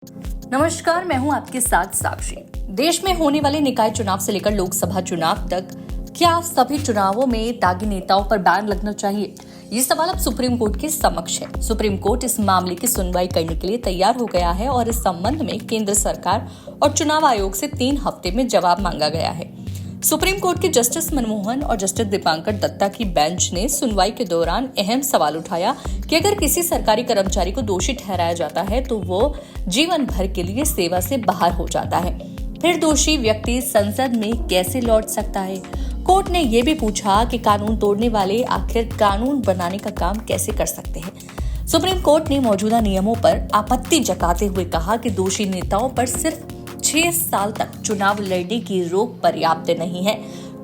नमस्कार, मैं हूं आपके साथ साक्षी। देश में होने वाले निकाय चुनाव से लेकर लोकसभा चुनाव तक क्या सभी चुनावों में दागी नेताओं पर बैन लगना चाहिए? ये सवाल अब सुप्रीम कोर्ट के समक्ष है। सुप्रीम कोर्ट इस मामले की सुनवाई करने के लिए तैयार हो गया है और इस संबंध में केंद्र सरकार और चुनाव आयोग से 3 हफ्ते में जवाब मांगा गया है। सुप्रीम कोर्ट के जस्टिस मनमोहन और जस्टिस दीपांकर दत्ता की बेंच ने सुनवाई के दौरान अहम सवाल उठाया कि अगर किसी सरकारी कर्मचारी को दोषी ठहराया जाता है तो वो जीवन भर के लिए सेवा से बाहर हो जाता है। फिर दोषी व्यक्ति संसद में कैसे लौट सकता है? कोर्ट ने ये भी पूछा कि कानून तोड़ने वाले आखिर कानून बनाने का काम कैसे कर सकते हैं। सुप्रीम कोर्ट ने मौजूदा नियमों पर आपत्ति जताते हुए कहा कि दोषी नेताओं पर सिर्फ 6 साल तक चुनाव लड़ने की रोक पर्याप्त नहीं है।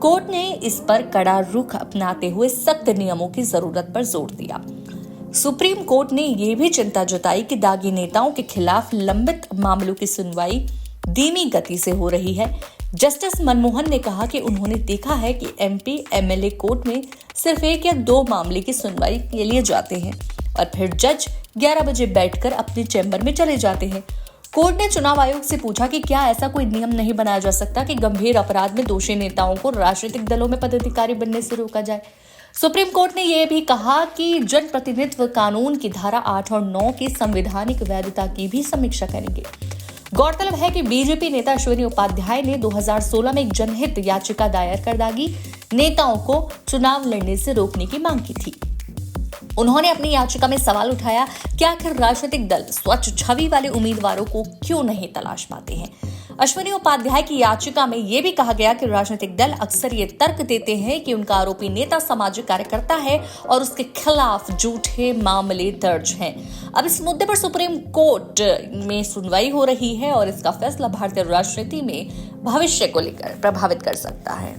कोर्ट ने इस पर कड़ा रुख अपनाते हुए सख्त नियमों की जरूरत पर जोर दिया। सुप्रीम कोर्ट ने ये भी चिंता जताई कि दागी नेताओं के खिलाफ लंबित मामलों की सुनवाई धीमी गति से हो रही है। जस्टिस मनमोहन ने कहा कि उन्होंने देखा है कि एमपी एमएलए कोर्ट में सिर्फ 1 या 2 मामले की सुनवाई के लिए जाते हैं और फिर जज 11 बजे बैठकर अपने चैम्बर में चले जाते हैं। कोर्ट ने चुनाव आयोग से पूछा कि क्या ऐसा कोई नियम नहीं बनाया जा सकता कि गंभीर अपराध में दोषी नेताओं को राजनीतिक दलों में पदाधिकारी बनने से रोका जाए। सुप्रीम कोर्ट ने यह भी कहा कि जनप्रतिनिधित्व कानून की धारा 8 और 9 की संवैधानिक वैधता की भी समीक्षा करेंगे। गौरतलब है कि बीजेपी नेता अश्विनी उपाध्याय ने 2016 में एक जनहित याचिका दायर कर दागी नेताओं को चुनाव लड़ने से रोकने की मांग की थी। उन्होंने अपनी याचिका में सवाल उठाया कि आखिर राजनीतिक दल स्वच्छ छवि वाले उम्मीदवारों को क्यों नहीं तलाश पाते हैं। अश्विनी उपाध्याय की याचिका में यह भी कहा गया कि राजनीतिक दल अक्सर ये तर्क देते हैं कि उनका आरोपी नेता सामाजिक कार्यकर्ता है और उसके खिलाफ झूठे मामले दर्ज हैं। अब इस मुद्दे पर सुप्रीम कोर्ट में सुनवाई हो रही है और इसका फैसला भारतीय राजनीति में भविष्य को लेकर प्रभावित कर सकता है।